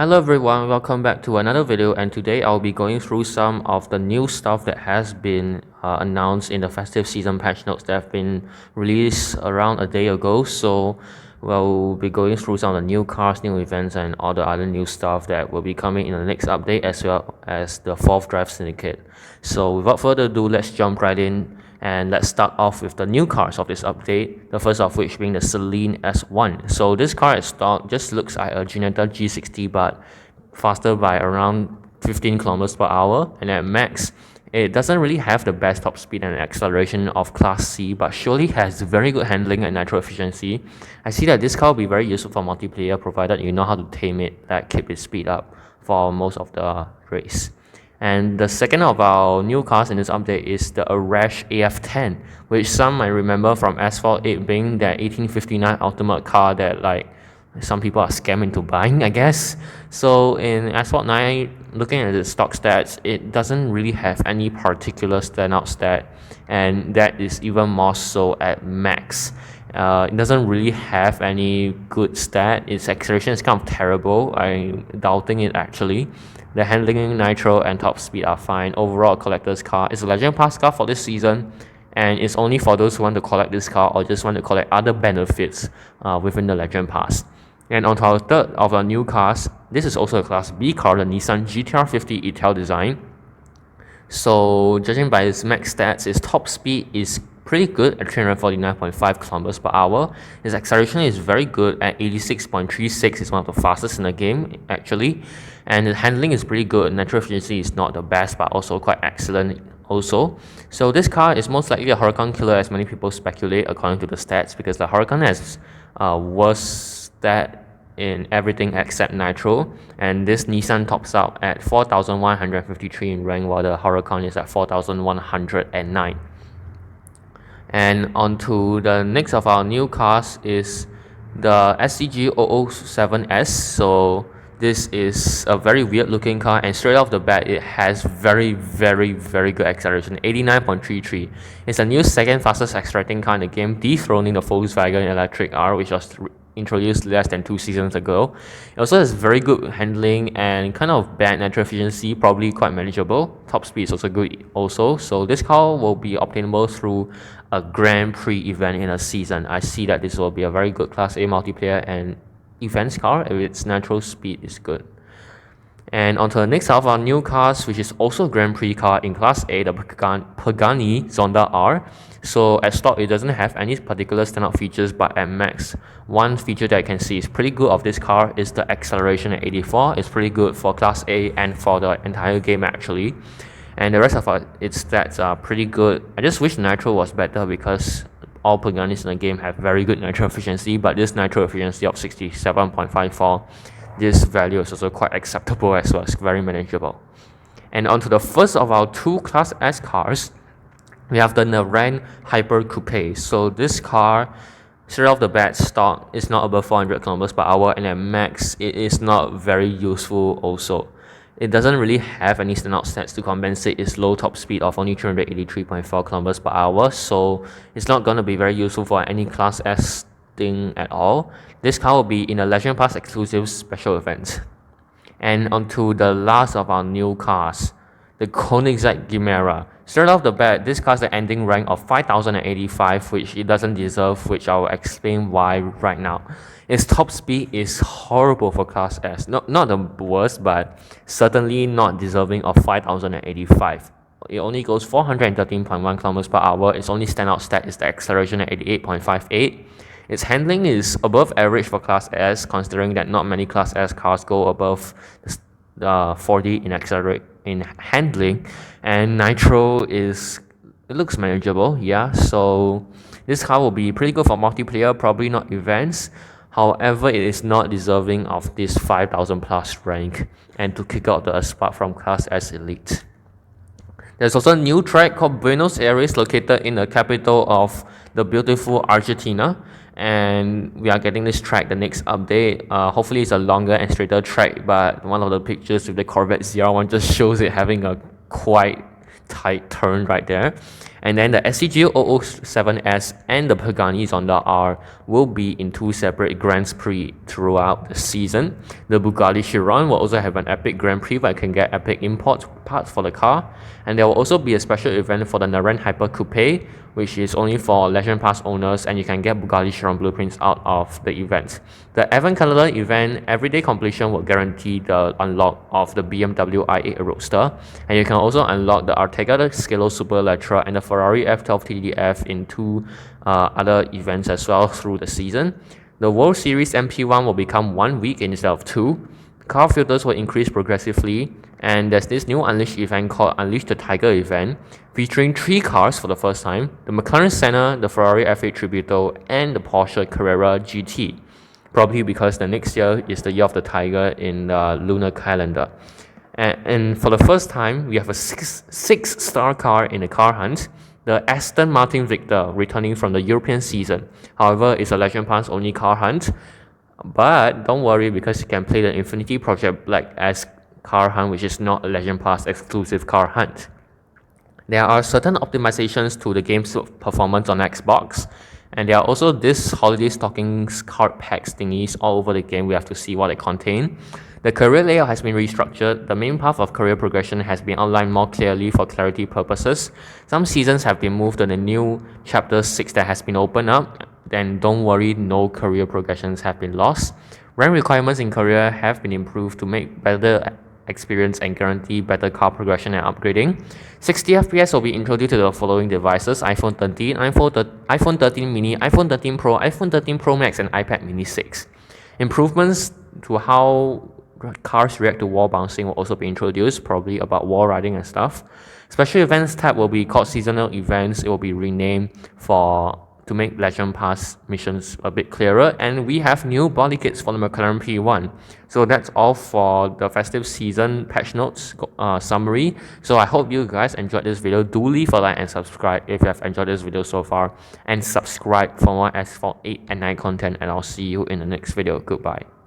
Hello everyone, welcome back to another video, and today I'll be going through some of the new stuff that has been announced in the festive season patch notes that have been released around a day ago. So we'll be going through some of the new cars, new events, and all the other new stuff that will be coming in the next update, as well as the 4th Drive Syndicate. So without further ado, let's jump right in. And let's start off with the new cars of this update, the first of which being the Celine S1. So this car at stock just looks like a Ginetta G60 but faster by around 15 kilometers per hour, and at max it doesn't really have the best top speed and acceleration of Class C, but surely has very good handling and nitro efficiency. I see that this car will be very useful for multiplayer provided you know how to tame it, like keep its speed up for most of the race. And the second of our new cars in this update is the Arash AF10, which some might remember from Asphalt 8 being that 1859 ultimate car that like some people are scammed into buying, I guess. So in Asphalt 9, looking at the stock stats, it doesn't really have any particular standout stat, and that is even more so at max. It doesn't really have any good stat. Its acceleration is kind of terrible. I'm doubting it actually. The handling, nitro, and top speed are fine. Overall, a collector's car. It's a Legend Pass car for this season, and it's only for those who want to collect this car or just want to collect other benefits within the Legend Pass. And on to our third of our new cars, this is also a Class B car, the Nissan GTR50 E-Tail design. So judging by its max stats, its top speed is pretty good at 349.5 kilometers per hour. Its acceleration is very good at 86.36. It's one of the fastest in the game actually, and the handling is pretty good. Nitro efficiency is not the best but also quite excellent also. So this car is most likely a Huracan killer, as many people speculate according to the stats, because the Huracan has worse stat in everything except nitro, and this Nissan tops out at 4,153 in rank, while the Huracan is at 4,109. And on to the next of our new cars is the SCG-007S. So this is a very weird looking car, and straight off the bat it has very good acceleration, 89.33. It's a new second fastest accelerating car in the game, dethroning the Volkswagen Electric R, which was introduced less than 2 seasons ago. It also has very good handling and kind of bad nitro efficiency, probably quite manageable. Top speed is also good also. So this car will be obtainable through a Grand Prix event in a season. I see that this will be a very good Class A multiplayer and events car if its natural speed is good. And onto the next of our new cars, which is also a Grand Prix car in Class A, the Pagani Zonda R. So at stock, it doesn't have any particular standout features, but at max, one feature that I can see is pretty good of this car is the acceleration at 84. It's pretty good for Class A and for the entire game actually. And the rest of its stats are pretty good. I just wish nitro was better, because all Paganis in the game have very good nitro efficiency, but this nitro efficiency of 67.54, this value is also quite acceptable as well. It's very manageable. And onto the first of our 2 Class S cars, we have the Naran Hyper Coupe. So this car, straight off the bat, stock is not above 400 kilometers per hour, and at max it is not very useful also. It doesn't really have any standout stats to compensate its low top speed of only 383.4 kilometers per hour, so it's not going to be very useful for any Class S thing at all. This car will be in a Legend Pass exclusive special event. And onto the last of our new cars, the Koenigsegg Guimera. Straight off the bat, this car has an ending rank of 5,085, which it doesn't deserve, which I will explain why right now. Its top speed is horrible for Class S. Not the worst, but certainly not deserving of 5,085. It only goes 413.1 kilometers per hour. Its only standout stat is the acceleration at 88.58. Its handling is above average for Class S, considering that not many Class S cars go above 40 in handling, and nitro it looks manageable, yeah. So this car will be pretty good for multiplayer, probably not events. However, it is not deserving of this 5,000 plus rank and to kick out the spot from Class S Elite. There's also a new track called Buenos Aires, located in the capital of the beautiful Argentina, and we are getting this track the next update. Hopefully it's a longer and straighter track, but one of the pictures with the Corvette ZR1 just shows it having a quite tight turn right there. And then the SCG-007S and the Pagani Zonda R will be in 2 separate Grand Prix throughout the season. The Bugatti Chiron will also have an epic Grand Prix where you can get epic import parts for the car. And there will also be a special event for the Naren Hyper Coupe, which is only for Legend Pass owners, and you can get Bugatti Chiron blueprints out of the event. The Avant Canada event, everyday completion will guarantee the unlock of the BMW i8 Roadster, and you can also unlock the Arteaga Scalo Super Electra and the Ferrari F12 TDF in 2 other events as well through the season. The World Series MP1 will become 1 week instead of 2. Car filters will increase progressively, and there's this new Unleashed event called Unleash the Tiger event, featuring 3 cars for the first time: the McLaren Senna, the Ferrari F8 Tributo, and the Porsche Carrera GT. Probably because the next year is the year of the Tiger in the lunar calendar. And for the first time, we have a 6-star car in the car hunt, the Aston Martin Victor, returning from the European season. However, it's a Legend Pass only car hunt. But don't worry, because you can play the Infinity Project Black as car hunt, which is not a Legend Pass exclusive car hunt. There are certain optimizations to the game's performance on Xbox, and there are also this holiday stockings card packs thingies all over the game. We have to see what they contain. The career layout has been restructured. The main path of career progression has been outlined more clearly for clarity purposes. Some seasons have been moved to the new Chapter 6 that has been opened up. Then don't worry, no career progressions have been lost. Rank requirements in career have been improved to make better experience and guarantee better car progression and upgrading. 60 FPS will be introduced to the following devices: iPhone 13, iPhone 13 mini, iPhone 13 Pro, iPhone 13 Pro Max, and iPad mini 6. Improvements to how cars react to wall bouncing will also be introduced, probably about wall riding and stuff. Special events tab will be called seasonal events. It will be renamed to make Legend Pass missions a bit clearer, and we have new body kits for the McLaren P1. So that's all for the festive season patch notes summary. So I hope you guys enjoyed this video. Do leave a like and subscribe if you have enjoyed this video so far, and subscribe for more Asphalt 8 and 9 content, and I'll see you in the next video. Goodbye.